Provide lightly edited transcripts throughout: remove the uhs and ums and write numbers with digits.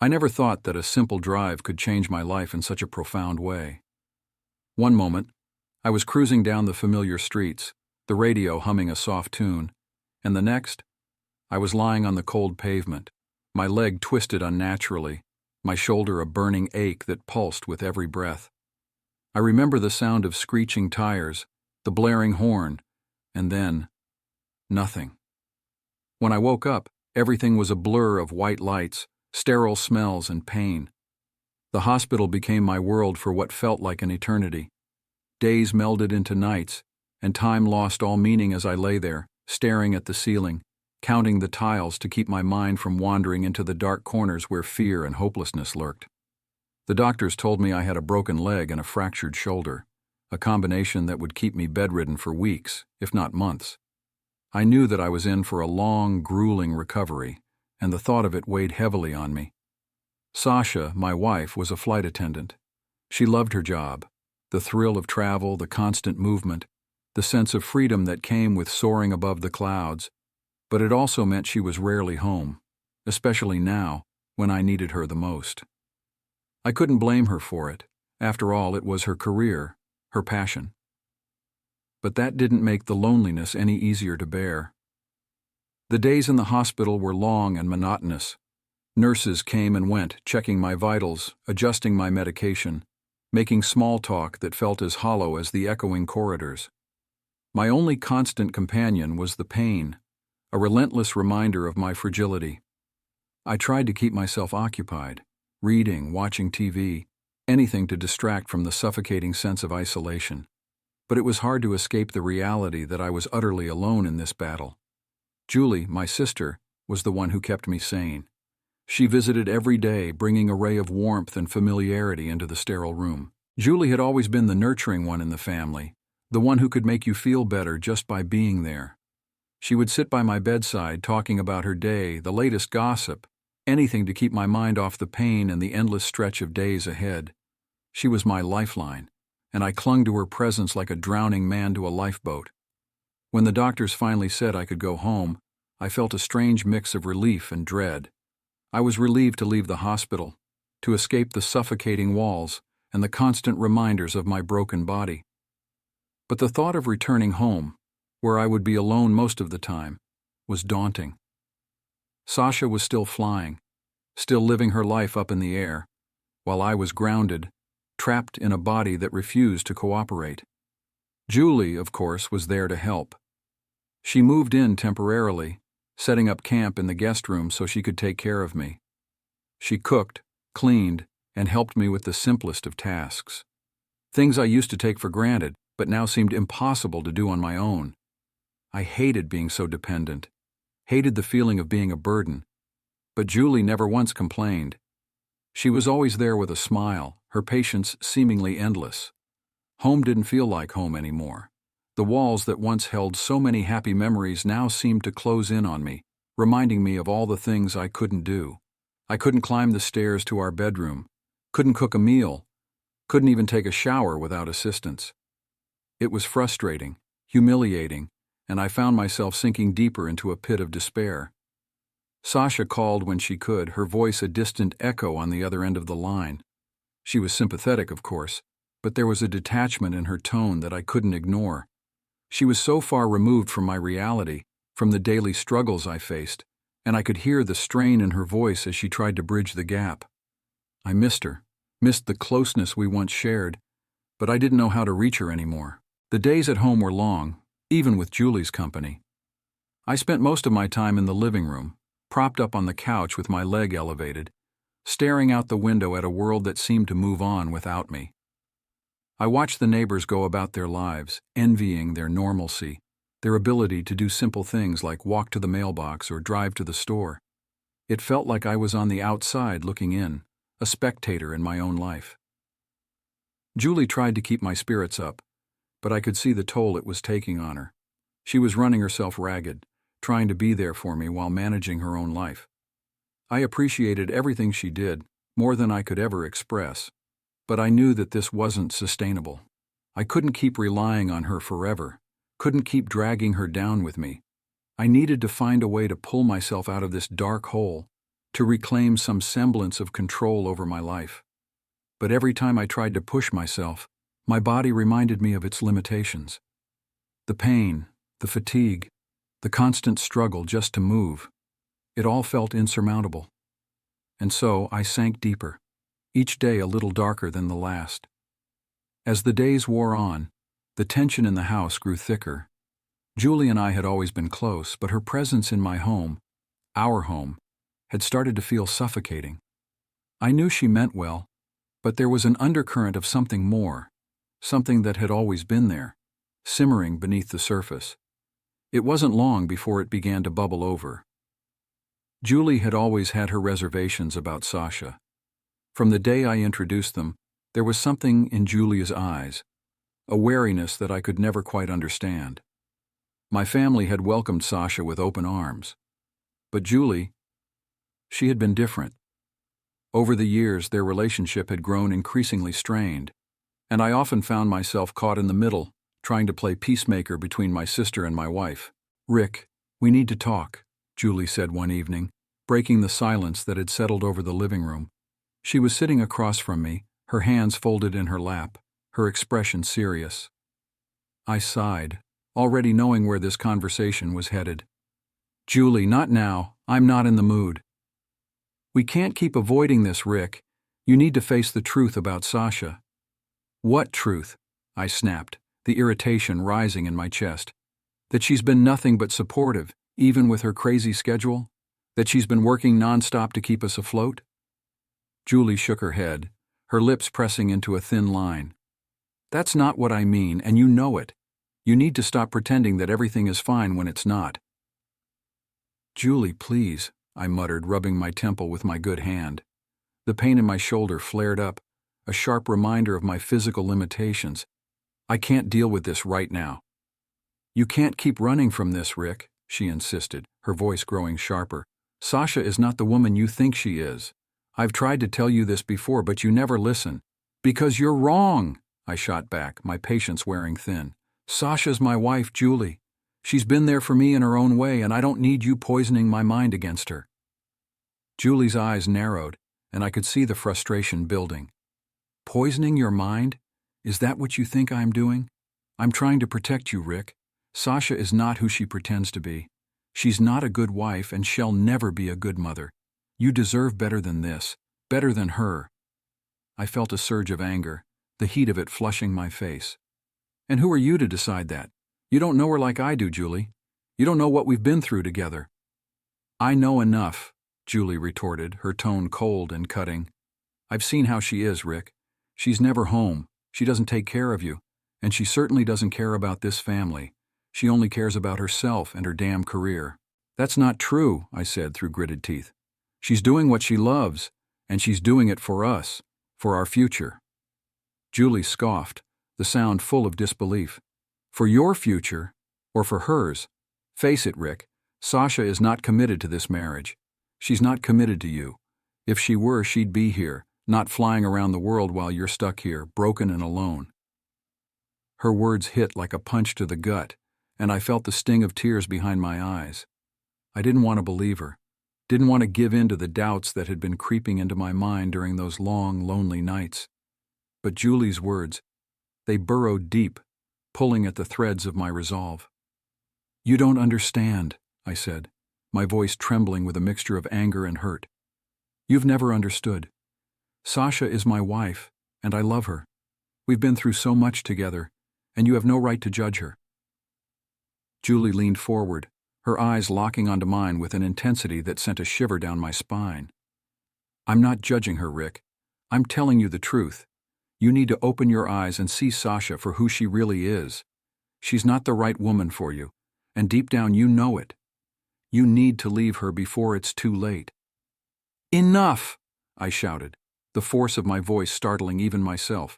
I never thought that a simple drive could change my life in such a profound way. One moment, I was cruising down the familiar streets, the radio humming a soft tune, and the next, I was lying on the cold pavement, my leg twisted unnaturally, my shoulder a burning ache that pulsed with every breath. I remember the sound of screeching tires, the blaring horn, and then, nothing. When I woke up, everything was a blur of white lights, sterile smells, and pain. The hospital became my world for what felt like an eternity. Days melded into nights, and time lost all meaning as I lay there, staring at the ceiling, counting the tiles to keep my mind from wandering into the dark corners where fear and hopelessness lurked. The doctors told me I had a broken leg and a fractured shoulder, a combination that would keep me bedridden for weeks, if not months. I knew that I was in for a long, grueling recovery, and the thought of it weighed heavily on me. Sasha, my wife, was a flight attendant. She loved her job, the thrill of travel, the constant movement, the sense of freedom that came with soaring above the clouds, but it also meant she was rarely home, especially now, when I needed her the most. I couldn't blame her for it. After all, it was her career, her passion. But that didn't make the loneliness any easier to bear. The days in the hospital were long and monotonous. Nurses came and went, checking my vitals, adjusting my medication, making small talk that felt as hollow as the echoing corridors. My only constant companion was the pain, a relentless reminder of my fragility. I tried to keep myself occupied, reading, watching TV, anything to distract from the suffocating sense of isolation. But it was hard to escape the reality that I was utterly alone in this battle. Julie, my sister, was the one who kept me sane. She visited every day, bringing a ray of warmth and familiarity into the sterile room. Julie had always been the nurturing one in the family, the one who could make you feel better just by being there. She would sit by my bedside talking about her day, the latest gossip, anything to keep my mind off the pain and the endless stretch of days ahead. She was my lifeline, and I clung to her presence like a drowning man to a lifeboat. When the doctors finally said I could go home, I felt a strange mix of relief and dread. I was relieved to leave the hospital, to escape the suffocating walls and the constant reminders of my broken body. But the thought of returning home, where I would be alone most of the time, was daunting. Sasha was still flying, still living her life up in the air, while I was grounded, trapped in a body that refused to cooperate. Julie, of course, was there to help. She moved in temporarily, setting up camp in the guest room so she could take care of me. She cooked, cleaned, and helped me with the simplest of tasks. Things I used to take for granted, but now seemed impossible to do on my own. I hated being so dependent, hated the feeling of being a burden. But Julie never once complained. She was always there with a smile, her patience seemingly endless. Home didn't feel like home anymore. The walls that once held so many happy memories now seemed to close in on me, reminding me of all the things I couldn't do. I couldn't climb the stairs to our bedroom, couldn't cook a meal, couldn't even take a shower without assistance. It was frustrating, humiliating, and I found myself sinking deeper into a pit of despair. Sasha called when she could, her voice a distant echo on the other end of the line. She was sympathetic, of course, but there was a detachment in her tone that I couldn't ignore. She was so far removed from my reality, from the daily struggles I faced, and I could hear the strain in her voice as she tried to bridge the gap. I missed her, missed the closeness we once shared, but I didn't know how to reach her anymore. The days at home were long, even with Julie's company. I spent most of my time in the living room, propped up on the couch with my leg elevated, staring out the window at a world that seemed to move on without me. I watched the neighbors go about their lives, envying their normalcy, their ability to do simple things like walk to the mailbox or drive to the store. It felt like I was on the outside looking in, a spectator in my own life. Julie tried to keep my spirits up, but I could see the toll it was taking on her. She was running herself ragged, trying to be there for me while managing her own life. I appreciated everything she did, more than I could ever express, but I knew that this wasn't sustainable. I couldn't keep relying on her forever, couldn't keep dragging her down with me. I needed to find a way to pull myself out of this dark hole, to reclaim some semblance of control over my life. But every time I tried to push myself, my body reminded me of its limitations. The pain, the fatigue, the constant struggle just to move, it all felt insurmountable. And so I sank deeper, each day a little darker than the last. As the days wore on, the tension in the house grew thicker. Julie and I had always been close, but her presence in my home, our home, had started to feel suffocating. I knew she meant well, but there was an undercurrent of something more, something that had always been there, simmering beneath the surface. It wasn't long before it began to bubble over. Julie had always had her reservations about Sasha. From the day I introduced them, there was something in Julie's eyes, a wariness that I could never quite understand. My family had welcomed Sasha with open arms. But Julie, she had been different. Over the years, their relationship had grown increasingly strained, and I often found myself caught in the middle, trying to play peacemaker between my sister and my wife. "Rick, we need to talk," Julie said one evening, breaking the silence that had settled over the living room. She was sitting across from me, her hands folded in her lap, her expression serious. I sighed, already knowing where this conversation was headed. "Julie, not now. I'm not in the mood." "We can't keep avoiding this, Rick. You need to face the truth about Sasha." "What truth?" I snapped, the irritation rising in my chest. "That she's been nothing but supportive, even with her crazy schedule? That she's been working nonstop to keep us afloat?" Julie shook her head, her lips pressing into a thin line. "That's not what I mean, and you know it. You need to stop pretending that everything is fine when it's not." "Julie, please," I muttered, rubbing my temple with my good hand. The pain in my shoulder flared up, a sharp reminder of my physical limitations. "I can't deal with this right now." "You can't keep running from this, Rick," she insisted, her voice growing sharper. "Sasha is not the woman you think she is. I've tried to tell you this before, but you never listen." "Because you're wrong," I shot back, my patience wearing thin. "Sasha's my wife, Julie. She's been there for me in her own way, and I don't need you poisoning my mind against her." Julie's eyes narrowed, and I could see the frustration building. "Poisoning your mind? Is that what you think I'm doing? I'm trying to protect you, Rick. Sasha is not who she pretends to be. She's not a good wife and shall never be a good mother. You deserve better than this, better than her." I felt a surge of anger, the heat of it flushing my face. "And who are you to decide that? You don't know her like I do, Julie. You don't know what we've been through together." "I know enough," Julie retorted, her tone cold and cutting. "I've seen how she is, Rick. She's never home. She doesn't take care of you. And she certainly doesn't care about this family. She only cares about herself and her damn career." "That's not true," I said through gritted teeth. "She's doing what she loves, and she's doing it for us, for our future." Julie scoffed, the sound full of disbelief. "For your future, or for hers? Face it, Rick, Sasha is not committed to this marriage. She's not committed to you. If she were, she'd be here, not flying around the world while you're stuck here, broken and alone." Her words hit like a punch to the gut, and I felt the sting of tears behind my eyes. I didn't want to believe her, didn't want to give in to the doubts that had been creeping into my mind during those long, lonely nights. But Julie's words, they burrowed deep, pulling at the threads of my resolve. "You don't understand," I said, my voice trembling with a mixture of anger and hurt. "You've never understood. Sasha is my wife, and I love her. We've been through so much together, and you have no right to judge her." Julie leaned forward, her eyes locking onto mine with an intensity that sent a shiver down my spine. "I'm not judging her, Rick. I'm telling you the truth. You need to open your eyes and see Sasha for who she really is. She's not the right woman for you, and deep down you know it. You need to leave her before it's too late." "Enough!" I shouted, the force of my voice startling even myself.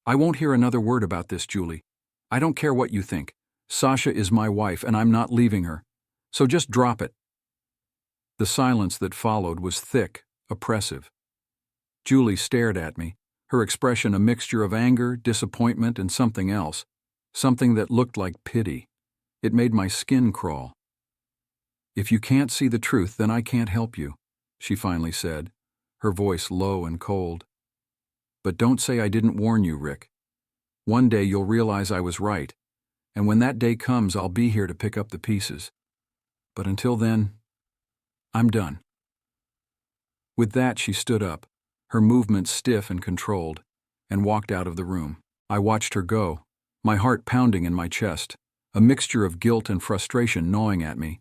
"I won't hear another word about this, Julie. I don't care what you think. Sasha is my wife, and I'm not leaving her. So just drop it." The silence that followed was thick, oppressive. Julie stared at me, her expression a mixture of anger, disappointment, and something else, something that looked like pity. It made my skin crawl. "If you can't see the truth, then I can't help you," she finally said, her voice low and cold. "But don't say I didn't warn you, Rick. One day you'll realize I was right, and when that day comes, I'll be here to pick up the pieces. But until then, I'm done." With that, she stood up, her movements stiff and controlled, and walked out of the room. I watched her go, my heart pounding in my chest, a mixture of guilt and frustration gnawing at me.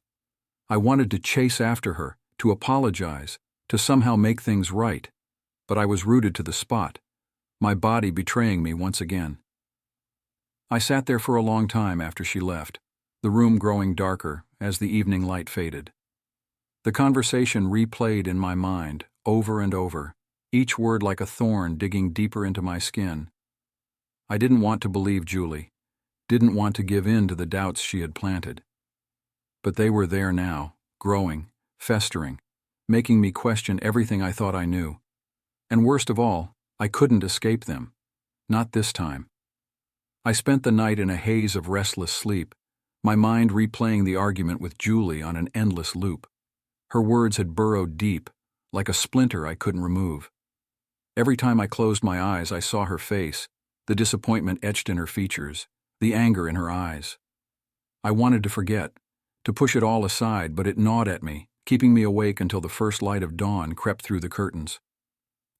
I wanted to chase after her, to apologize, to somehow make things right, but I was rooted to the spot, my body betraying me once again. I sat there for a long time after she left, the room growing darker as the evening light faded. The conversation replayed in my mind, over and over, each word like a thorn digging deeper into my skin. I didn't want to believe Julie, didn't want to give in to the doubts she had planted. But they were there now, growing, festering, making me question everything I thought I knew. And worst of all, I couldn't escape them. Not this time. I spent the night in a haze of restless sleep, my mind replaying the argument with Julie on an endless loop. Her words had burrowed deep, like a splinter I couldn't remove. Every time I closed my eyes, I saw her face, the disappointment etched in her features, the anger in her eyes. I wanted to forget, to push it all aside, but it gnawed at me, keeping me awake until the first light of dawn crept through the curtains.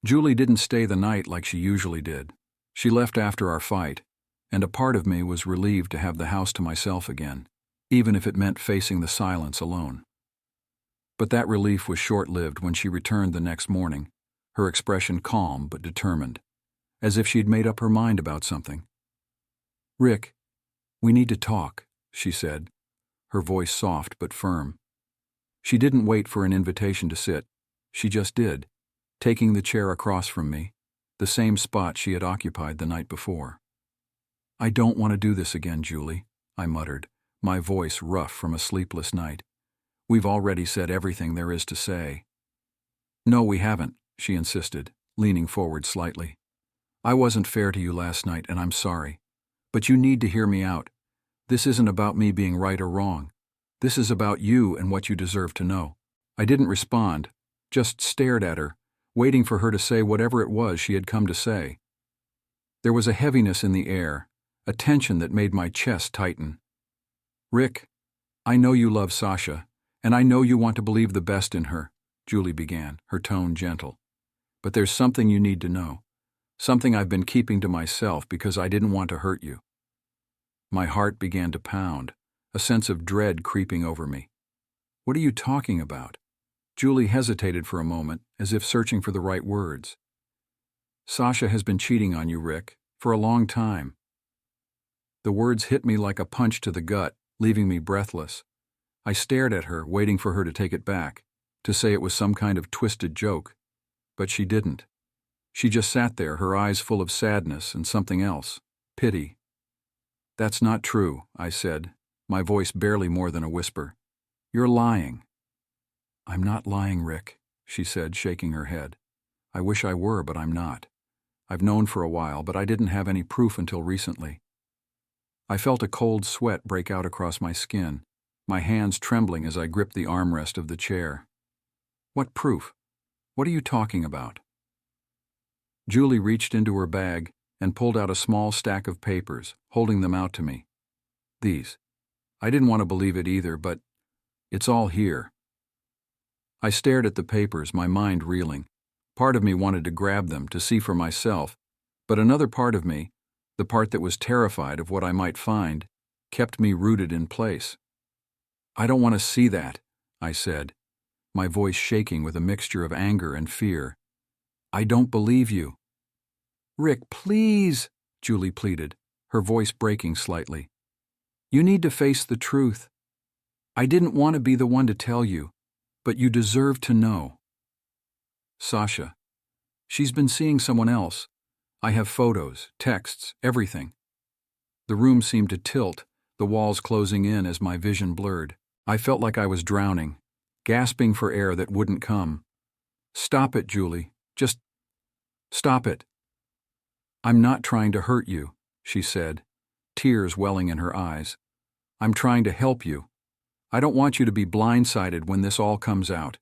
Julie didn't stay the night like she usually did. She left after our fight, and a part of me was relieved to have the house to myself again, even if it meant facing the silence alone. But that relief was short-lived when she returned the next morning, her expression calm but determined, as if she'd made up her mind about something. "Rick, we need to talk," she said, her voice soft but firm. She didn't wait for an invitation to sit. She just did, taking the chair across from me, the same spot she had occupied the night before. "I don't want to do this again, Julie," I muttered, my voice rough from a sleepless night. "We've already said everything there is to say." "No, we haven't," she insisted, leaning forward slightly. "I wasn't fair to you last night, and I'm sorry. But you need to hear me out. This isn't about me being right or wrong. This is about you and what you deserve to know." I didn't respond, just stared at her, waiting for her to say whatever it was she had come to say. There was a heaviness in the air, a tension that made my chest tighten. "Rick, I know you love Sasha, and I know you want to believe the best in her," Julie began, her tone gentle. "But there's something you need to know, something I've been keeping to myself because I didn't want to hurt you." My heart began to pound, a sense of dread creeping over me. "What are you talking about?" Julie hesitated for a moment, as if searching for the right words. "Sasha has been cheating on you, Rick, for a long time." The words hit me like a punch to the gut, leaving me breathless. I stared at her, waiting for her to take it back, to say it was some kind of twisted joke. But she didn't. She just sat there, her eyes full of sadness and something else, pity. "That's not true," I said, my voice barely more than a whisper. "You're lying." "I'm not lying, Rick," she said, shaking her head. "I wish I were, but I'm not. I've known for a while, but I didn't have any proof until recently." I felt a cold sweat break out across my skin, my hands trembling as I gripped the armrest of the chair. "What proof? What are you talking about?" Julie reached into her bag and pulled out a small stack of papers, holding them out to me. "These." I didn't want to believe it either, but it's all here. I stared at the papers, my mind reeling. Part of me wanted to grab them to see for myself, but another part of me, the part that was terrified of what I might find, kept me rooted in place. "I don't want to see that," I said, my voice shaking with a mixture of anger and fear. "I don't believe you." "Rick, please," Julie pleaded, her voice breaking slightly. "You need to face the truth. I didn't want to be the one to tell you, but you deserve to know. Sasha. She's been seeing someone else. I have photos, texts, everything." The room seemed to tilt, the walls closing in as my vision blurred. I felt like I was drowning, gasping for air that wouldn't come. "Stop it, Julie. Just stop it." "I'm not trying to hurt you," she said, tears welling in her eyes. "I'm trying to help you. I don't want you to be blindsided when this all comes out.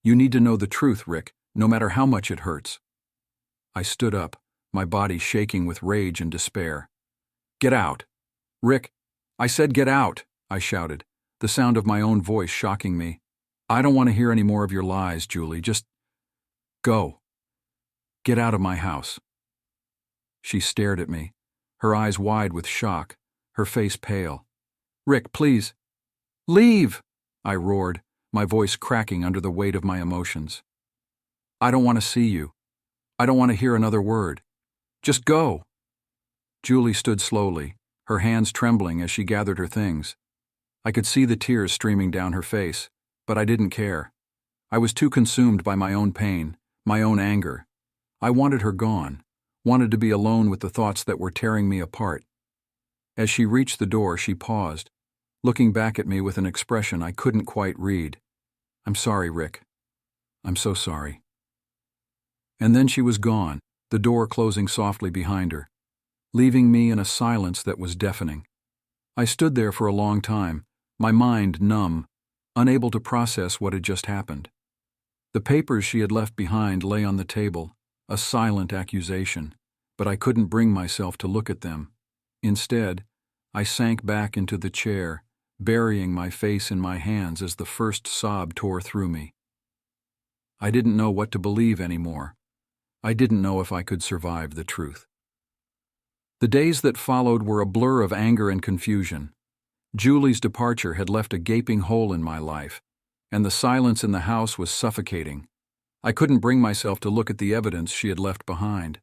You need to know the truth, Rick, no matter how much it hurts. I stood up, my body shaking with rage and despair. Get out! Rick, I said get out! I shouted, the sound of my own voice shocking me. I don't want to hear any more of your lies, Julie. Just go. Get out of my house. She stared at me, her eyes wide with shock, her face pale. Rick, please. Leave! I roared, my voice cracking under the weight of my emotions. I don't want to see you. I don't want to hear another word. Just go. Julie stood slowly, her hands trembling as she gathered her things. I could see the tears streaming down her face, but I didn't care. I was too consumed by my own pain, my own anger. I wanted her gone, wanted to be alone with the thoughts that were tearing me apart. As she reached the door, she paused, looking back at me with an expression I couldn't quite read. I'm sorry, Rick. I'm so sorry. And then she was gone, the door closing softly behind her, leaving me in a silence that was deafening. I stood there for a long time, my mind numb, unable to process what had just happened. The papers she had left behind lay on the table, a silent accusation, but I couldn't bring myself to look at them. Instead, I sank back into the chair, burying my face in my hands as the first sob tore through me. I didn't know what to believe anymore. I didn't know if I could survive the truth. The days that followed were a blur of anger and confusion. Julie's departure had left a gaping hole in my life, and the silence in the house was suffocating. I couldn't bring myself to look at the evidence she had left behind.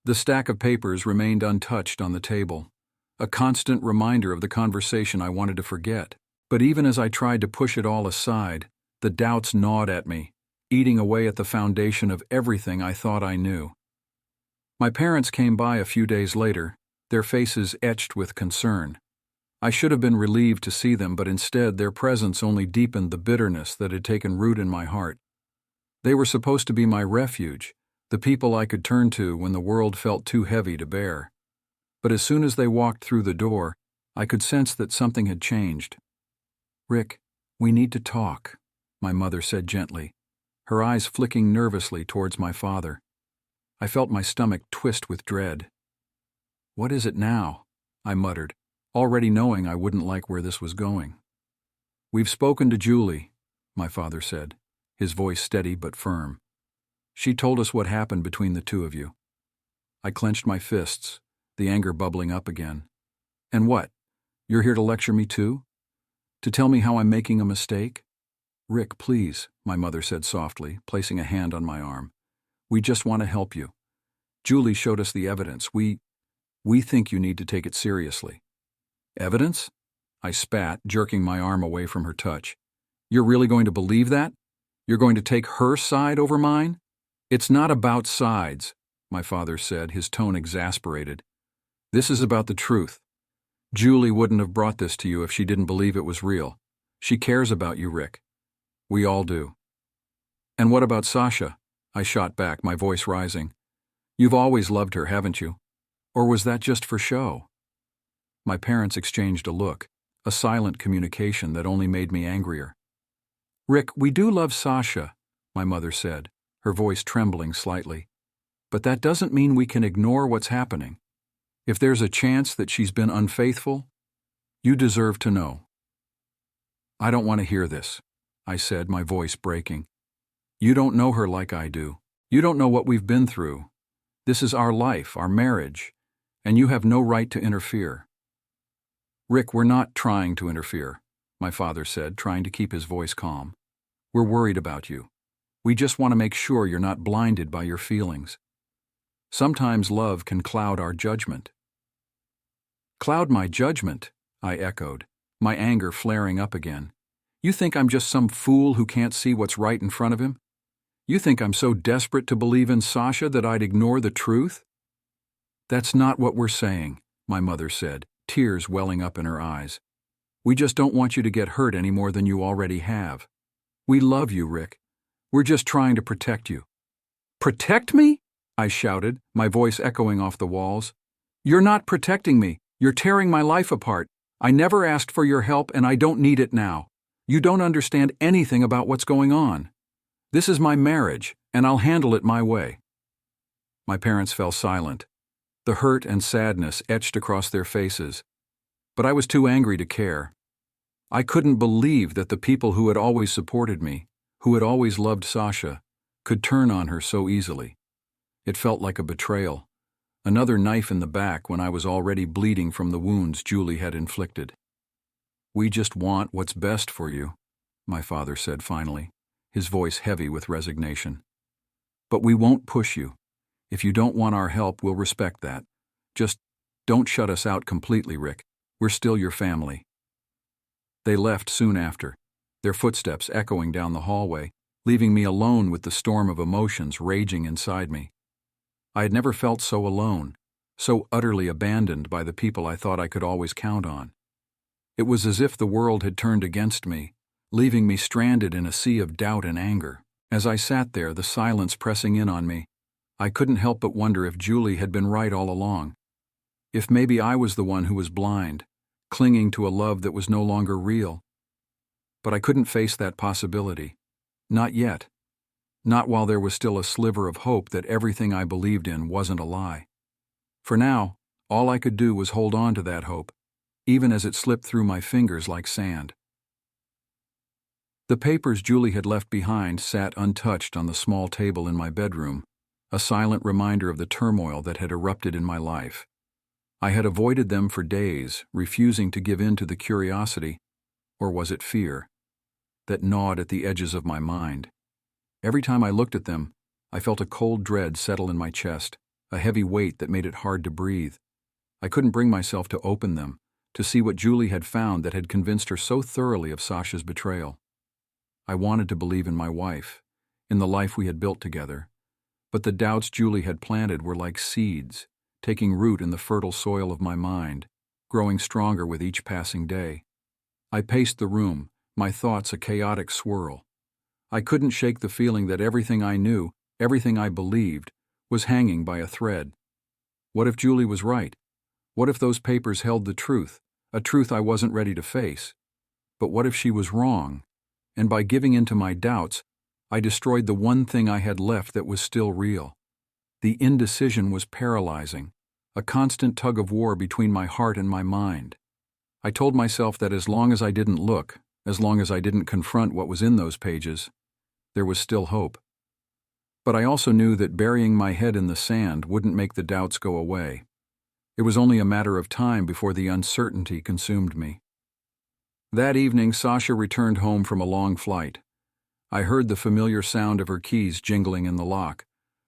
The stack of papers remained untouched on the table, a constant reminder of the conversation I wanted to forget. But even as I tried to push it all aside, the doubts gnawed at me, eating away at the foundation of everything I thought I knew. My parents came by a few days later, their faces etched with concern. I should have been relieved to see them, but instead their presence only deepened the bitterness that had taken root in my heart. They were supposed to be my refuge, the people I could turn to when the world felt too heavy to bear. But as soon as they walked through the door, I could sense that something had changed. Rick, we need to talk, my mother said gently, her eyes flicking nervously towards my father. I felt my stomach twist with dread. What is it now? I muttered, already knowing I wouldn't like where this was going. We've spoken to Julie, my father said, his voice steady but firm. She told us what happened between the two of you. I clenched my fists, the anger bubbling up again. And what? You're here to lecture me too? To tell me how I'm making a mistake? Rick, please, my mother said softly, placing a hand on my arm. We just want to help you. Julie showed us the evidence. We think you need to take it seriously. Evidence? I spat, jerking my arm away from her touch. You're really going to believe that? You're going to take her side over mine? It's not about sides, my father said, his tone exasperated. This is about the truth. Julie wouldn't have brought this to you if she didn't believe it was real. She cares about you, Rick. We all do. And what about Sasha? I shot back, my voice rising. You've always loved her, haven't you? Or was that just for show? My parents exchanged a look, a silent communication that only made me angrier. Rick, we do love Sasha, my mother said, her voice trembling slightly. But that doesn't mean we can ignore what's happening. If there's a chance that she's been unfaithful, you deserve to know. I don't want to hear this, I said, my voice breaking. You don't know her like I do. You don't know what we've been through. This is our life, our marriage, and you have no right to interfere. Rick, we're not trying to interfere, my father said, trying to keep his voice calm. We're worried about you. We just want to make sure you're not blinded by your feelings. Sometimes love can cloud our judgment. Cloud my judgment, I echoed, my anger flaring up again. You think I'm just some fool who can't see what's right in front of him? You think I'm so desperate to believe in Sasha that I'd ignore the truth? That's not what we're saying, my mother said, tears welling up in her eyes. We just don't want you to get hurt any more than you already have. We love you, Rick. We're just trying to protect you. Protect me? I shouted, my voice echoing off the walls. You're not protecting me. You're tearing my life apart. I never asked for your help and I don't need it now. You don't understand anything about what's going on. This is my marriage, and I'll handle it my way." My parents fell silent. The hurt and sadness etched across their faces, but I was too angry to care. I couldn't believe that the people who had always supported me, who had always loved Sasha, could turn on her so easily. It felt like a betrayal, another knife in the back when I was already bleeding from the wounds Julie had inflicted. "We just want what's best for you," my father said finally, his voice heavy with resignation. "But we won't push you. If you don't want our help, we'll respect that. Just don't shut us out completely, Rick. We're still your family." They left soon after, their footsteps echoing down the hallway, leaving me alone with the storm of emotions raging inside me. I had never felt so alone, so utterly abandoned by the people I thought I could always count on. It was as if the world had turned against me, leaving me stranded in a sea of doubt and anger. As I sat there, the silence pressing in on me, I couldn't help but wonder if Julie had been right all along. If maybe I was the one who was blind, clinging to a love that was no longer real. But I couldn't face that possibility. Not yet. Not while there was still a sliver of hope that everything I believed in wasn't a lie. For now, all I could do was hold on to that hope, even as it slipped through my fingers like sand. The papers Julie had left behind sat untouched on the small table in my bedroom, a silent reminder of the turmoil that had erupted in my life. I had avoided them for days, refusing to give in to the curiosity, or was it fear, that gnawed at the edges of my mind. Every time I looked at them, I felt a cold dread settle in my chest, a heavy weight that made it hard to breathe. I couldn't bring myself to open them, to see what Julie had found that had convinced her so thoroughly of Sasha's betrayal. I wanted to believe in my wife, in the life we had built together, but the doubts Julie had planted were like seeds, taking root in the fertile soil of my mind, growing stronger with each passing day. I paced the room, my thoughts a chaotic swirl. I couldn't shake the feeling that everything I knew, everything I believed, was hanging by a thread. What if Julie was right? What if those papers held the truth, a truth I wasn't ready to face? But what if she was wrong, and by giving in to my doubts, I destroyed the one thing I had left that was still real? The indecision was paralyzing, a constant tug-of-war between my heart and my mind. I told myself that as long as I didn't look, as long as I didn't confront what was in those pages, there was still hope. But I also knew that burying my head in the sand wouldn't make the doubts go away. It was only a matter of time before the uncertainty consumed me. That evening, Sasha returned home from a long flight. I heard the familiar sound of her keys jingling in the lock,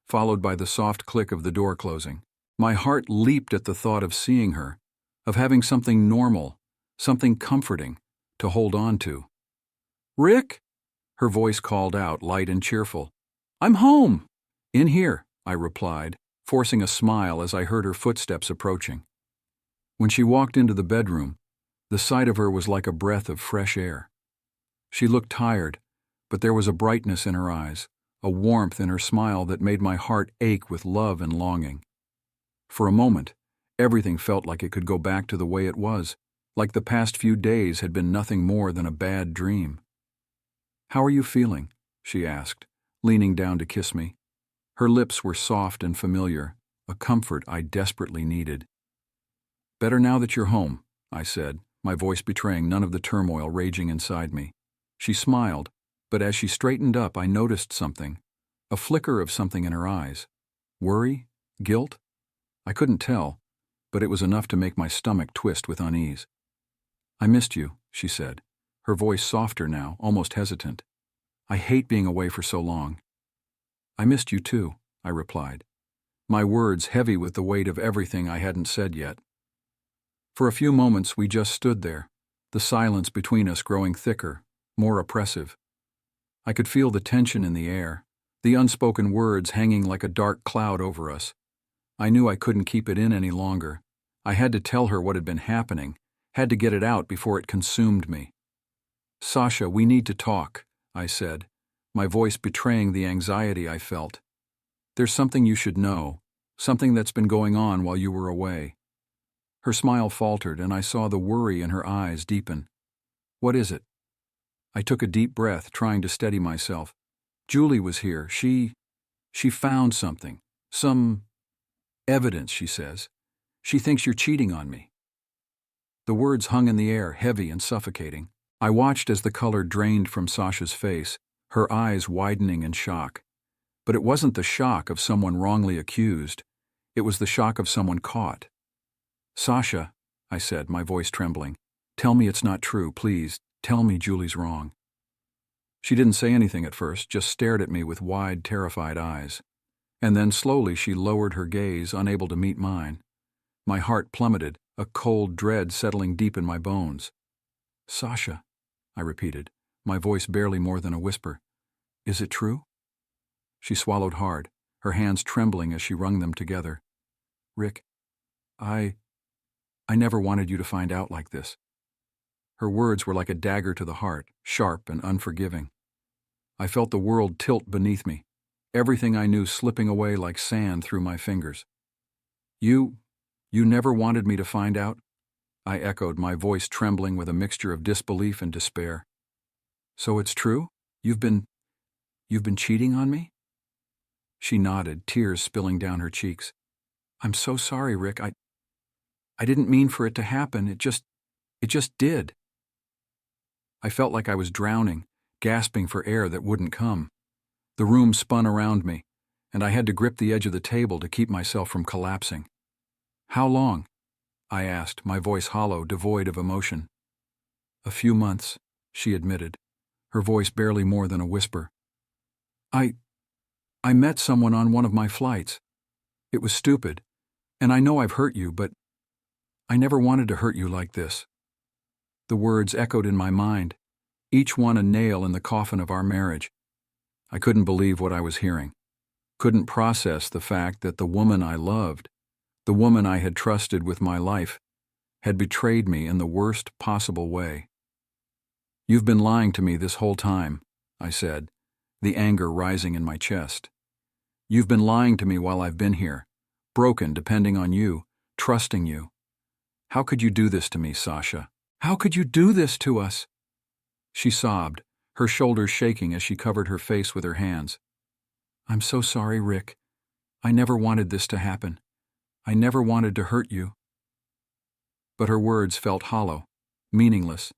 followed by the soft click of the door closing. My heart leaped at the thought of seeing her, of having something normal, something comforting, to hold on to. "Rick?" her voice called out, light and cheerful. "I'm home." "In here," I replied, forcing a smile as I heard her footsteps approaching. When she walked into the bedroom, the sight of her was like a breath of fresh air. She looked tired, but there was a brightness in her eyes, a warmth in her smile that made my heart ache with love and longing. For a moment, everything felt like it could go back to the way it was, like the past few days had been nothing more than a bad dream. "How are you feeling?" she asked, leaning down to kiss me. Her lips were soft and familiar, a comfort I desperately needed. "Better now that you're home," I said, my voice betraying none of the turmoil raging inside me. She smiled, but as she straightened up, I noticed something, a flicker of something in her eyes. Worry? Guilt? I couldn't tell, but it was enough to make my stomach twist with unease. "I missed you," she said, her voice softer now, almost hesitant. "I hate being away for so long." "I missed you too," I replied, my words heavy with the weight of everything I hadn't said yet. For a few moments we just stood there, the silence between us growing thicker, more oppressive. I could feel the tension in the air, the unspoken words hanging like a dark cloud over us. I knew I couldn't keep it in any longer. I had to tell her what had been happening, had to get it out before it consumed me. "Sasha, we need to talk," I said, my voice betraying the anxiety I felt. "There's something you should know, something that's been going on while you were away." Her smile faltered, and I saw the worry in her eyes deepen. "What is it?" I took a deep breath, trying to steady myself. Julie was here. She found something. Some evidence, she says. She thinks you're cheating on me." The words hung in the air, heavy and suffocating. I watched as the color drained from Sasha's face, her eyes widening in shock. But it wasn't the shock of someone wrongly accused. It was the shock of someone caught. "Sasha," I said, my voice trembling, "tell me it's not true, please. Tell me Julie's wrong." She didn't say anything at first, just stared at me with wide, terrified eyes. And then slowly she lowered her gaze, unable to meet mine. My heart plummeted, a cold dread settling deep in my bones. "Sasha," I repeated, my voice barely more than a whisper. "Is it true?" She swallowed hard, her hands trembling as she wrung them together. "Rick, I never wanted you to find out like this." Her words were like a dagger to the heart, sharp and unforgiving. I felt the world tilt beneath me, everything I knew slipping away like sand through my fingers. You never wanted me to find out?" I echoed, my voice trembling with a mixture of disbelief and despair. "So it's true? You've been cheating on me?" She nodded, tears spilling down her cheeks. "I'm so sorry, Rick. I didn't mean for it to happen. It just did." I felt like I was drowning, gasping for air that wouldn't come. The room spun around me, and I had to grip the edge of the table to keep myself from collapsing. "How long?" I asked, my voice hollow, devoid of emotion. "A few months," she admitted, her voice barely more than a whisper. I met someone on one of my flights. It was stupid, and I know I've hurt you, but I never wanted to hurt you like this." The words echoed in my mind, each one a nail in the coffin of our marriage. I couldn't believe what I was hearing, couldn't process the fact that the woman I loved, the woman I had trusted with my life, had betrayed me in the worst possible way. "You've been lying to me this whole time," I said, the anger rising in my chest. "You've been lying to me while I've been here, broken depending on you, trusting you. How could you do this to me, Sasha? How could you do this to us?" She sobbed, her shoulders shaking as she covered her face with her hands. "I'm so sorry, Rick. I never wanted this to happen. I never wanted to hurt you." But her words felt hollow, meaningless.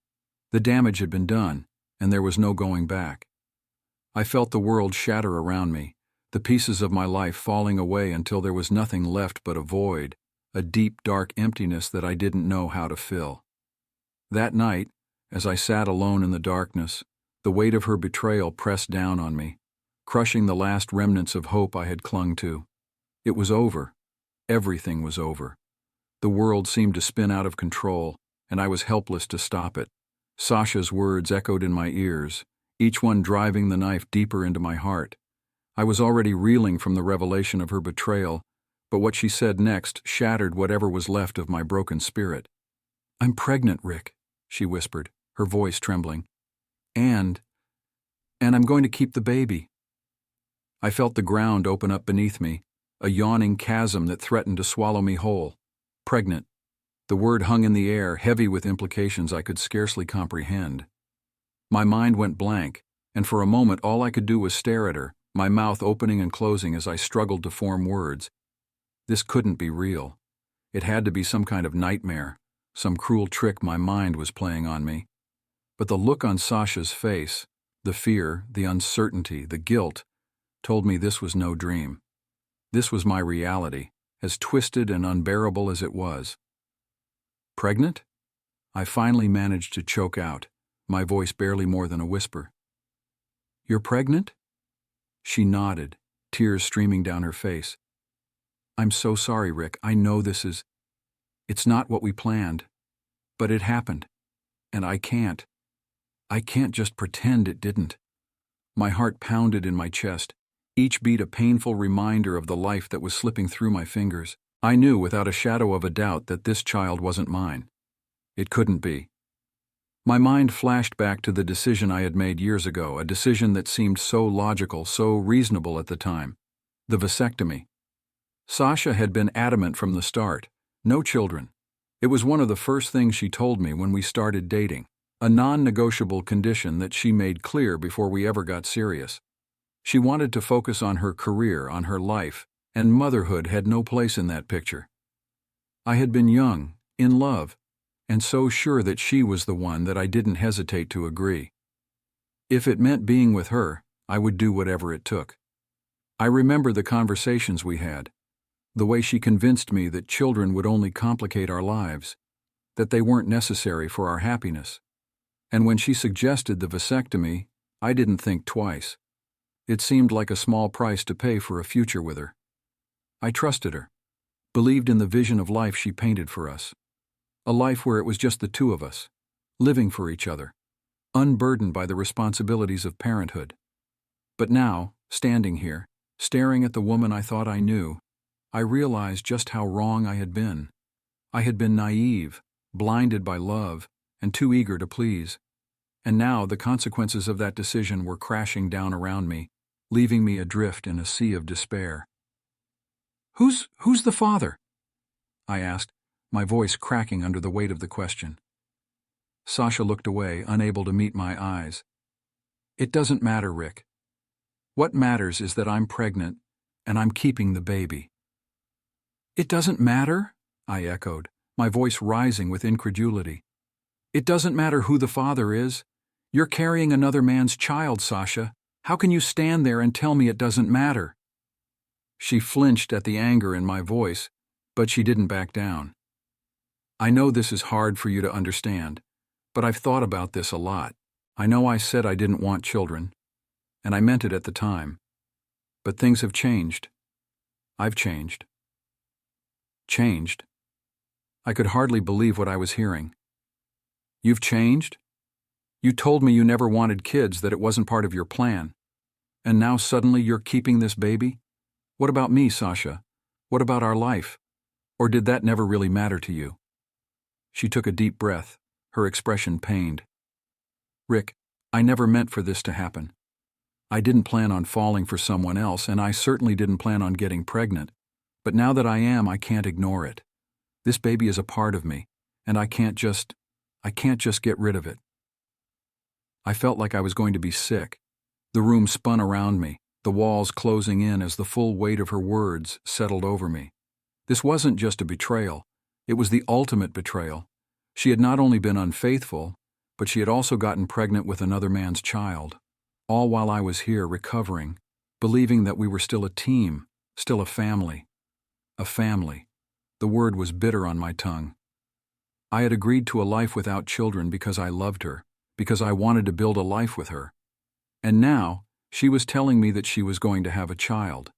The damage had been done, and there was no going back. I felt the world shatter around me, the pieces of my life falling away until there was nothing left but a void, a deep, dark emptiness that I didn't know how to fill. That night, as I sat alone in the darkness, the weight of her betrayal pressed down on me, crushing the last remnants of hope I had clung to. It was over. Everything was over. The world seemed to spin out of control, and I was helpless to stop it. Sasha's words echoed in my ears, each one driving the knife deeper into my heart. I was already reeling from the revelation of her betrayal, but what she said next shattered whatever was left of my broken spirit. "I'm pregnant, Rick," she whispered, her voice trembling. And I'm going to keep the baby." I felt the ground open up beneath me, a yawning chasm that threatened to swallow me whole. Pregnant. The word hung in the air, heavy with implications I could scarcely comprehend. My mind went blank, and for a moment all I could do was stare at her, my mouth opening and closing as I struggled to form words. This couldn't be real. It had to be some kind of nightmare, some cruel trick my mind was playing on me. But the look on Sasha's face, the fear, the uncertainty, the guilt, told me this was no dream. This was my reality, as twisted and unbearable as it was. "Pregnant?" I finally managed to choke out, my voice barely more than a whisper. "You're pregnant?" She nodded, tears streaming down her face. "I'm so sorry, Rick. I know it's not what we planned, but it happened, and I can't just pretend it didn't." My heart pounded in my chest, each beat a painful reminder of the life that was slipping through my fingers. I knew without a shadow of a doubt that this child wasn't mine. It couldn't be. My mind flashed back to the decision I had made years ago, a decision that seemed so logical, so reasonable at the time. The vasectomy. Sasha had been adamant from the start. No children. It was one of the first things she told me when we started dating, a non-negotiable condition that she made clear before we ever got serious. She wanted to focus on her career, on her life, and motherhood had no place in that picture. I had been young, in love, and so sure that she was the one that I didn't hesitate to agree. If it meant being with her, I would do whatever it took. I remember the conversations we had, the way she convinced me that children would only complicate our lives, that they weren't necessary for our happiness. And when she suggested the vasectomy, I didn't think twice. It seemed like a small price to pay for a future with her. I trusted her, believed in the vision of life she painted for us. A life where it was just the two of us, living for each other, unburdened by the responsibilities of parenthood. But now, standing here, staring at the woman I thought I knew, I realized just how wrong I had been. I had been naive, blinded by love, and too eager to please. And now the consequences of that decision were crashing down around me, leaving me adrift in a sea of despair. Who's the father?" I asked, my voice cracking under the weight of the question. Sasha looked away, unable to meet my eyes. "It doesn't matter, Rick. What matters is that I'm pregnant, and I'm keeping the baby." "It doesn't matter?" I echoed, my voice rising with incredulity. "It doesn't matter who the father is. You're carrying another man's child, Sasha. How can you stand there and tell me it doesn't matter?" She flinched at the anger in my voice, but she didn't back down. "I know this is hard for you to understand, but I've thought about this a lot. I know I said I didn't want children, and I meant it at the time. But things have changed. I've changed." Changed? I could hardly believe what I was hearing. "You've changed? You told me you never wanted kids, that it wasn't part of your plan. And now suddenly you're keeping this baby? What about me, Sasha? What about our life? Or did that never really matter to you?" She took a deep breath, her expression pained. "Rick, I never meant for this to happen. I didn't plan on falling for someone else, and I certainly didn't plan on getting pregnant. But now that I am, I can't ignore it. This baby is a part of me, and I can't just get rid of it." I felt like I was going to be sick. The room spun around me, the walls closing in as the full weight of her words settled over me. This wasn't just a betrayal. It was the ultimate betrayal. She had not only been unfaithful, but she had also gotten pregnant with another man's child, all while I was here recovering, believing that we were still a team, still a family. A family. The word was bitter on my tongue. I had agreed to a life without children because I loved her, because I wanted to build a life with her. And now, she was telling me that she was going to have a child.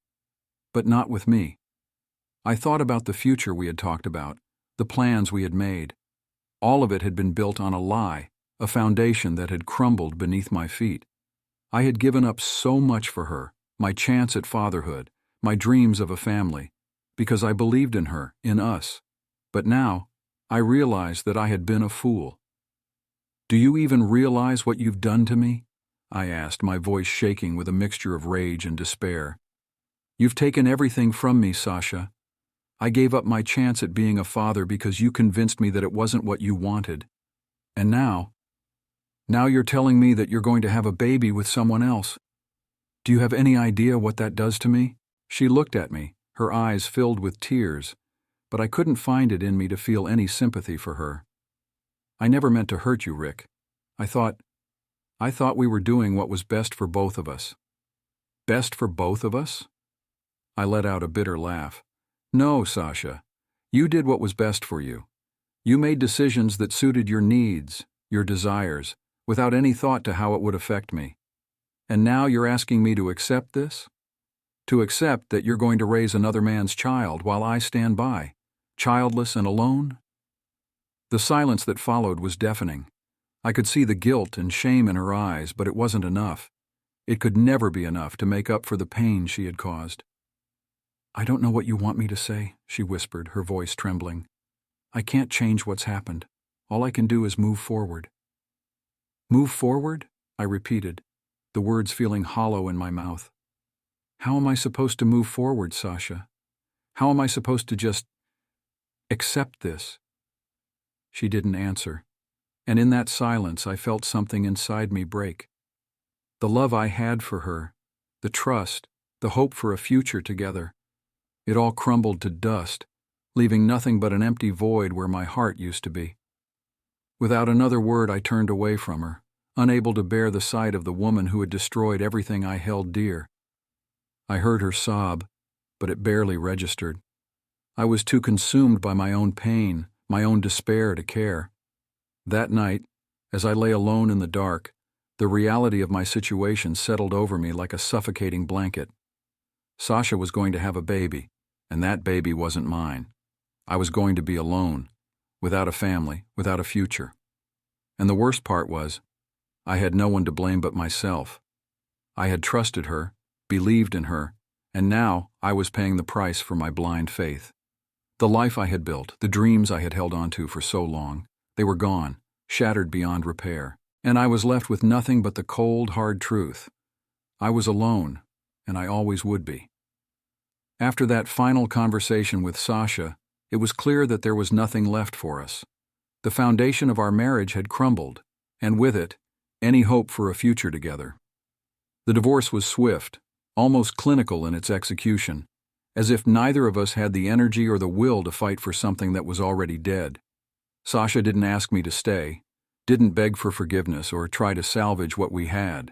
But not with me. I thought about the future we had talked about, the plans we had made. All of it had been built on a lie, a foundation that had crumbled beneath my feet. I had given up so much for her, my chance at fatherhood, my dreams of a family, because I believed in her, in us. But now, I realized that I had been a fool. "Do you even realize what you've done to me?" I asked, my voice shaking with a mixture of rage and despair. "You've taken everything from me, Sasha. I gave up my chance at being a father because you convinced me that it wasn't what you wanted. And now you're telling me that you're going to have a baby with someone else. Do you have any idea what that does to me?" She looked at me, her eyes filled with tears, but I couldn't find it in me to feel any sympathy for her. "I never meant to hurt you, Rick. I thought we were doing what was best for both of us." "Best for both of us?" I let out a bitter laugh. "No, Sasha. You did what was best for you. You made decisions that suited your needs, your desires, without any thought to how it would affect me. And now you're asking me to accept this? To accept that you're going to raise another man's child while I stand by, childless and alone?" The silence that followed was deafening. I could see the guilt and shame in her eyes, but it wasn't enough. It could never be enough to make up for the pain she had caused. "I don't know what you want me to say," she whispered, her voice trembling. "I can't change what's happened. All I can do is move forward." "Move forward?" I repeated, the words feeling hollow in my mouth. "How am I supposed to move forward, Sasha? How am I supposed to just accept this?" She didn't answer, and in that silence I felt something inside me break. The love I had for her, the trust, the hope for a future together. It all crumbled to dust, leaving nothing but an empty void where my heart used to be. Without another word, I turned away from her, unable to bear the sight of the woman who had destroyed everything I held dear. I heard her sob, but it barely registered. I was too consumed by my own pain, my own despair to care. That night, as I lay alone in the dark, the reality of my situation settled over me like a suffocating blanket. Sasha was going to have a baby, and that baby wasn't mine. I was going to be alone, without a family, without a future. And the worst part was, I had no one to blame but myself. I had trusted her, believed in her, and now I was paying the price for my blind faith. The life I had built, the dreams I had held on to for so long, they were gone, shattered beyond repair, and I was left with nothing but the cold, hard truth. I was alone, and I always would be. After that final conversation with Sasha, it was clear that there was nothing left for us. The foundation of our marriage had crumbled, and with it, any hope for a future together. The divorce was swift, almost clinical in its execution, as if neither of us had the energy or the will to fight for something that was already dead. Sasha didn't ask me to stay, didn't beg for forgiveness or try to salvage what we had.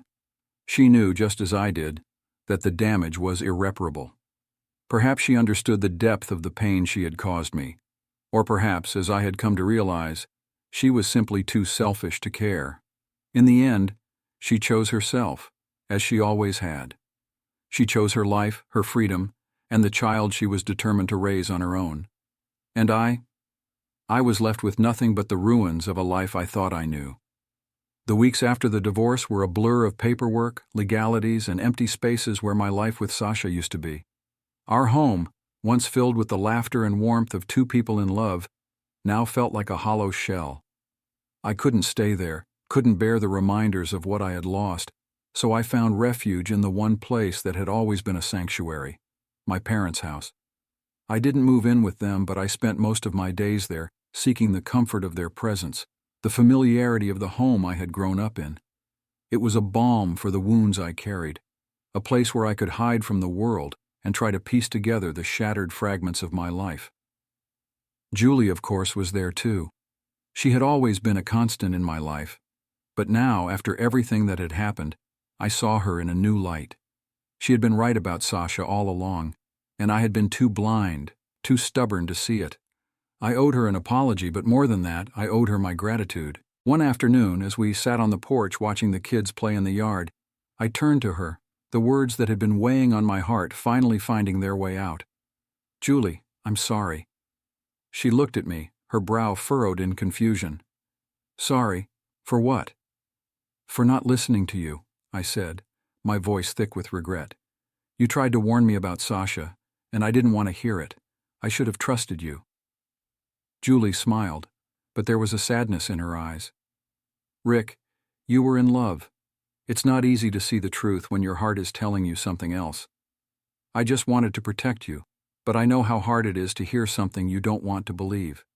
She knew, just as I did, that the damage was irreparable. Perhaps she understood the depth of the pain she had caused me, or perhaps, as I had come to realize, she was simply too selfish to care. In the end, she chose herself, as she always had. She chose her life, her freedom, and the child she was determined to raise on her own. And I was left with nothing but the ruins of a life I thought I knew. The weeks after the divorce were a blur of paperwork, legalities, and empty spaces where my life with Sasha used to be. Our home, once filled with the laughter and warmth of two people in love, now felt like a hollow shell. I couldn't stay there, couldn't bear the reminders of what I had lost, so I found refuge in the one place that had always been a sanctuary, my parents' house. I didn't move in with them, but I spent most of my days there, seeking the comfort of their presence, the familiarity of the home I had grown up in. It was a balm for the wounds I carried, a place where I could hide from the world and try to piece together the shattered fragments of my life. Julie, of course, was there too. She had always been a constant in my life, but now, after everything that had happened, I saw her in a new light. She had been right about Sasha all along, and I had been too blind, too stubborn to see it. I owed her an apology, but more than that, I owed her my gratitude. One afternoon, as we sat on the porch watching the kids play in the yard, I turned to her, the words that had been weighing on my heart finally finding their way out. "Julie, I'm sorry." She looked at me, her brow furrowed in confusion. "Sorry? For what?" "For not listening to you," I said, my voice thick with regret. "You tried to warn me about Sasha, and I didn't want to hear it. I should have trusted you." Julie smiled, but there was a sadness in her eyes. "Rick, you were in love. It's not easy to see the truth when your heart is telling you something else. I just wanted to protect you, but I know how hard it is to hear something you don't want to believe."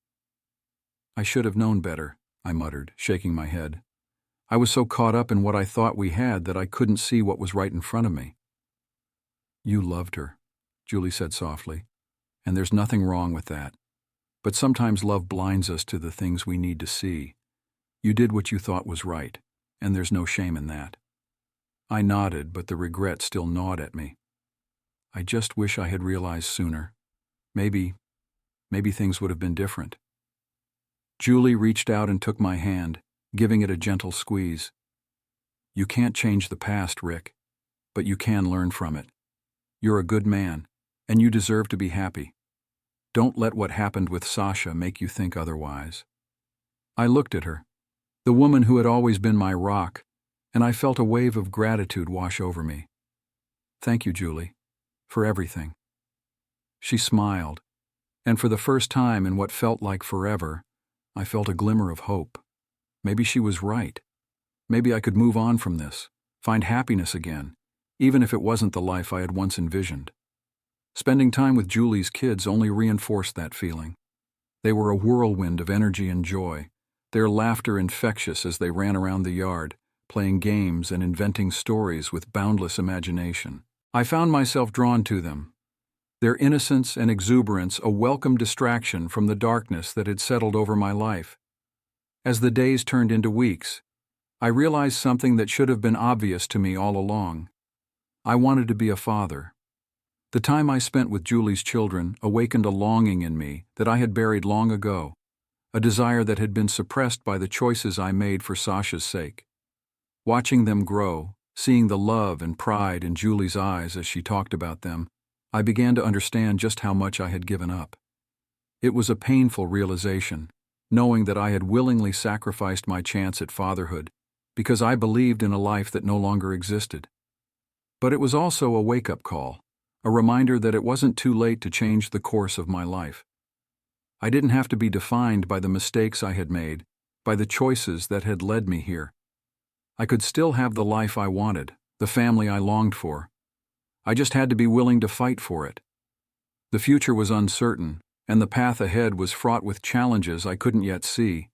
"I should have known better," I muttered, shaking my head. I was so caught up in what I thought we had that I couldn't see what was right in front of me. "You loved her," Julie said softly, "and there's nothing wrong with that. But sometimes love blinds us to the things we need to see. You did what you thought was right, and there's no shame in that." I nodded, but the regret still gnawed at me. I just wish I had realized sooner. Maybe things would have been different. Julie reached out and took my hand, giving it a gentle squeeze. "You can't change the past, Rick, but you can learn from it. You're a good man, and you deserve to be happy. Don't let what happened with Sasha make you think otherwise." I looked at her, the woman who had always been my rock, and I felt a wave of gratitude wash over me. "Thank you, Julie, for everything." She smiled, and for the first time in what felt like forever, I felt a glimmer of hope. Maybe she was right. Maybe I could move on from this, find happiness again, even if it wasn't the life I had once envisioned. Spending time with Julie's kids only reinforced that feeling. They were a whirlwind of energy and joy, their laughter infectious as they ran around the yard, playing games and inventing stories with boundless imagination. I found myself drawn to them, their innocence and exuberance a welcome distraction from the darkness that had settled over my life. As the days turned into weeks, I realized something that should have been obvious to me all along. I wanted to be a father. The time I spent with Julie's children awakened a longing in me that I had buried long ago, a desire that had been suppressed by the choices I made for Sasha's sake. Watching them grow, seeing the love and pride in Julie's eyes as she talked about them, I began to understand just how much I had given up. It was a painful realization, knowing that I had willingly sacrificed my chance at fatherhood because I believed in a life that no longer existed. But it was also a wake-up call, a reminder that it wasn't too late to change the course of my life. I didn't have to be defined by the mistakes I had made, by the choices that had led me here. I could still have the life I wanted, the family I longed for. I just had to be willing to fight for it. The future was uncertain, and the path ahead was fraught with challenges I couldn't yet see.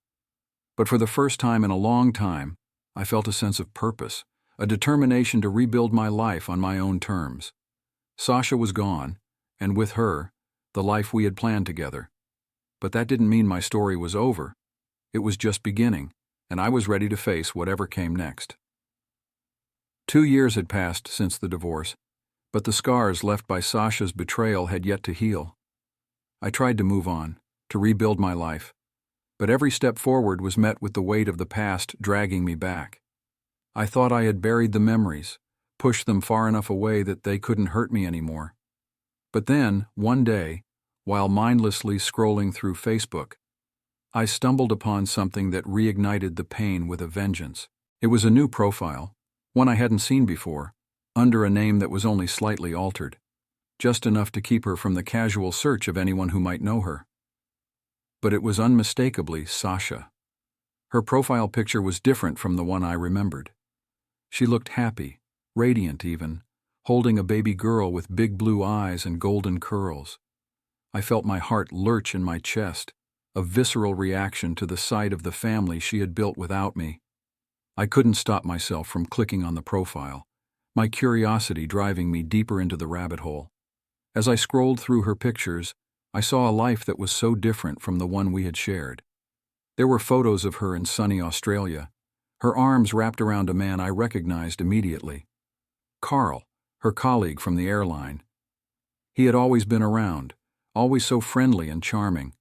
But for the first time in a long time, I felt a sense of purpose, a determination to rebuild my life on my own terms. Sasha was gone, and with her, the life we had planned together. But that didn't mean my story was over. It was just beginning, and I was ready to face whatever came next. 2 years had passed since the divorce, but the scars left by Sasha's betrayal had yet to heal. I tried to move on, to rebuild my life, but every step forward was met with the weight of the past dragging me back. I thought I had buried the memories, pushed them far enough away that they couldn't hurt me anymore. But then, one day, while mindlessly scrolling through Facebook, I stumbled upon something that reignited the pain with a vengeance. It was a new profile, one I hadn't seen before, under a name that was only slightly altered, just enough to keep her from the casual search of anyone who might know her. But it was unmistakably Sasha. Her profile picture was different from the one I remembered. She looked happy, radiant even, holding a baby girl with big blue eyes and golden curls. I felt my heart lurch in my chest, a visceral reaction to the sight of the family she had built without me. I couldn't stop myself from clicking on the profile, my curiosity driving me deeper into the rabbit hole. As I scrolled through her pictures, I saw a life that was so different from the one we had shared. There were photos of her in sunny Australia, her arms wrapped around a man I recognized immediately. Carl, her colleague from the airline. He had always been around, always so friendly and charming.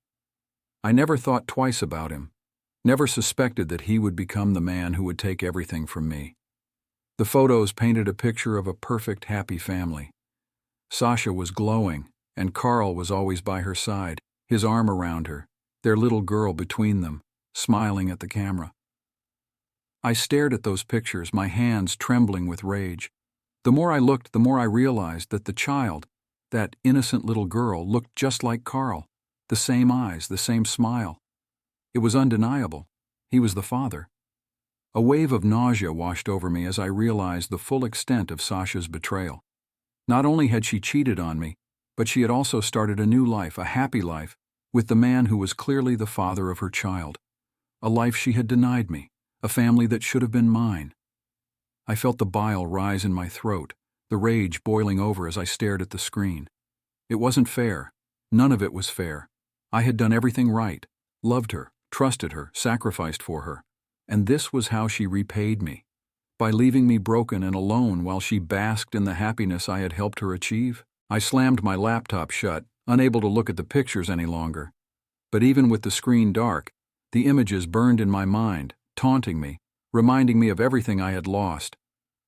I never thought twice about him, never suspected that he would become the man who would take everything from me. The photos painted a picture of a perfect, happy family. Sasha was glowing, and Carl was always by her side, his arm around her, their little girl between them, smiling at the camera. I stared at those pictures, my hands trembling with rage. The more I looked, the more I realized that the child, that innocent little girl, looked just like Carl, the same eyes, the same smile. It was undeniable. He was the father. A wave of nausea washed over me as I realized the full extent of Sasha's betrayal. Not only had she cheated on me, but she had also started a new life, a happy life, with the man who was clearly the father of her child. A life she had denied me, a family that should have been mine. I felt the bile rise in my throat, the rage boiling over as I stared at the screen. It wasn't fair. None of it was fair. I had done everything right, loved her, trusted her, sacrificed for her. And this was how she repaid me, by leaving me broken and alone while she basked in the happiness I had helped her achieve. I slammed my laptop shut, unable to look at the pictures any longer. But even with the screen dark, the images burned in my mind, taunting me, reminding me of everything I had lost.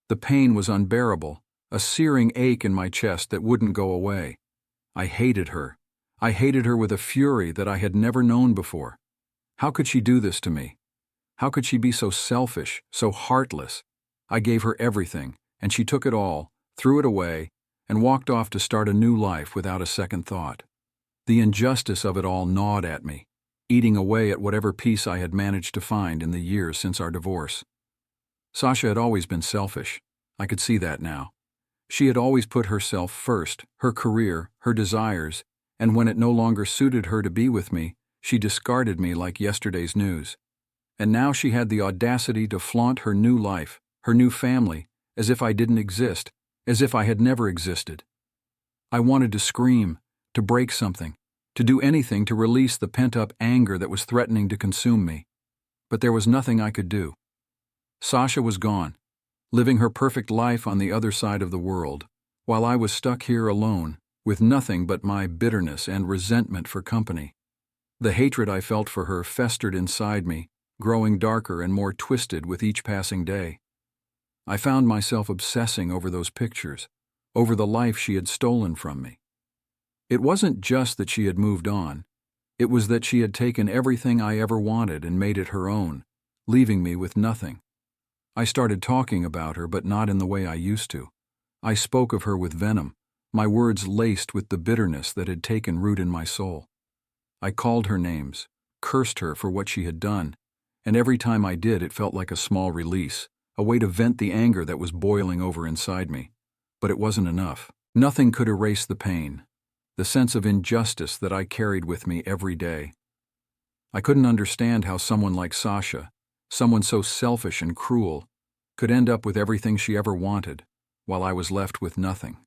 The pain was unbearable, a searing ache in my chest that wouldn't go away. I hated her. I hated her with a fury that I had never known before. How could she do this to me? How could she be so selfish, so heartless? I gave her everything, and she took it all, threw it away, and walked off to start a new life without a second thought. The injustice of it all gnawed at me, eating away at whatever peace I had managed to find in the years since our divorce. Sasha had always been selfish. I could see that now. She had always put herself first, her career, her desires, and when it no longer suited her to be with me, she discarded me like yesterday's news. And now she had the audacity to flaunt her new life, her new family, as if I didn't exist, as if I had never existed. I wanted to scream, to break something, to do anything to release the pent-up anger that was threatening to consume me. But there was nothing I could do. Sasha was gone, living her perfect life on the other side of the world, while I was stuck here alone, with nothing but my bitterness and resentment for company. The hatred I felt for her festered inside me, growing darker and more twisted with each passing day. I found myself obsessing over those pictures, over the life she had stolen from me. It wasn't just that she had moved on. It was that she had taken everything I ever wanted and made it her own, leaving me with nothing. I started talking about her, but not in the way I used to. I spoke of her with venom, my words laced with the bitterness that had taken root in my soul. I called her names, cursed her for what she had done, and every time I did it felt like a small release, a way to vent the anger that was boiling over inside me. But it wasn't enough. Nothing could erase the pain, the sense of injustice that I carried with me every day. I couldn't understand how someone like Sasha, someone so selfish and cruel, could end up with everything she ever wanted, while I was left with nothing.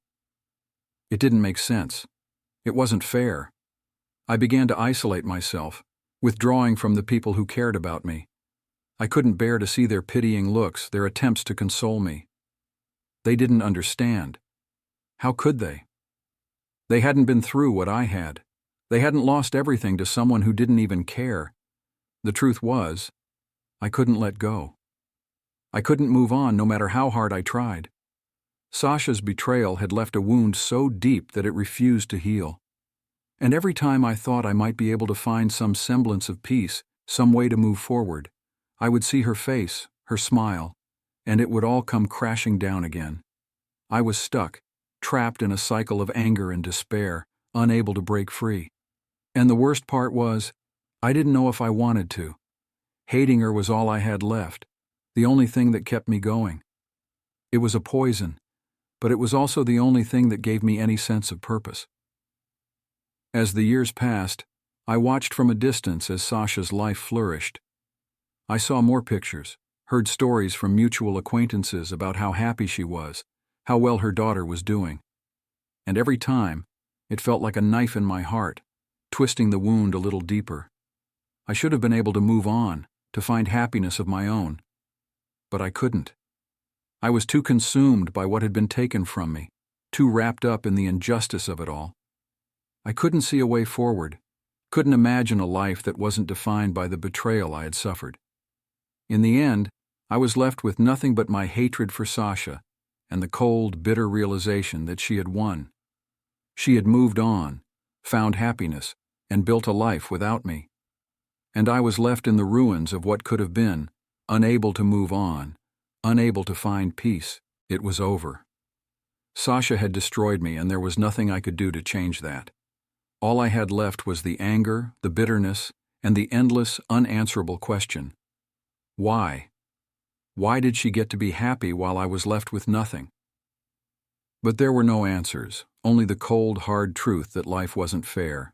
It didn't make sense. It wasn't fair. I began to isolate myself, withdrawing from the people who cared about me. I couldn't bear to see their pitying looks, their attempts to console me. They didn't understand. How could they? They hadn't been through what I had. They hadn't lost everything to someone who didn't even care. The truth was, I couldn't let go. I couldn't move on no matter how hard I tried. Sasha's betrayal had left a wound so deep that it refused to heal. And every time I thought I might be able to find some semblance of peace, some way to move forward, I would see her face, her smile, and it would all come crashing down again. I was stuck, trapped in a cycle of anger and despair, unable to break free. And the worst part was, I didn't know if I wanted to. Hating her was all I had left, the only thing that kept me going. It was a poison, but it was also the only thing that gave me any sense of purpose. As the years passed, I watched from a distance as Sasha's life flourished. I saw more pictures, heard stories from mutual acquaintances about how happy she was, how well her daughter was doing. And every time, it felt like a knife in my heart, twisting the wound a little deeper. I should have been able to move on, to find happiness of my own. But I couldn't. I was too consumed by what had been taken from me, too wrapped up in the injustice of it all. I couldn't see a way forward, couldn't imagine a life that wasn't defined by the betrayal I had suffered. In the end, I was left with nothing but my hatred for Sasha and the cold, bitter realization that she had won. She had moved on, found happiness, and built a life without me. And I was left in the ruins of what could have been, unable to move on, unable to find peace. It was over. Sasha had destroyed me, and there was nothing I could do to change that. All I had left was the anger, the bitterness, and the endless, unanswerable question. Why? Why did she get to be happy while I was left with nothing? But there were no answers, only the cold, hard truth that life wasn't fair.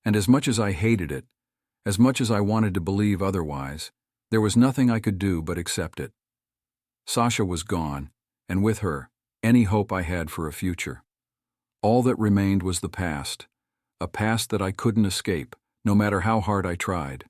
And as much as I hated it, as much as I wanted to believe otherwise, there was nothing I could do but accept it. Sasha was gone, and with her, any hope I had for a future. All that remained was the past, a past that I couldn't escape, no matter how hard I tried.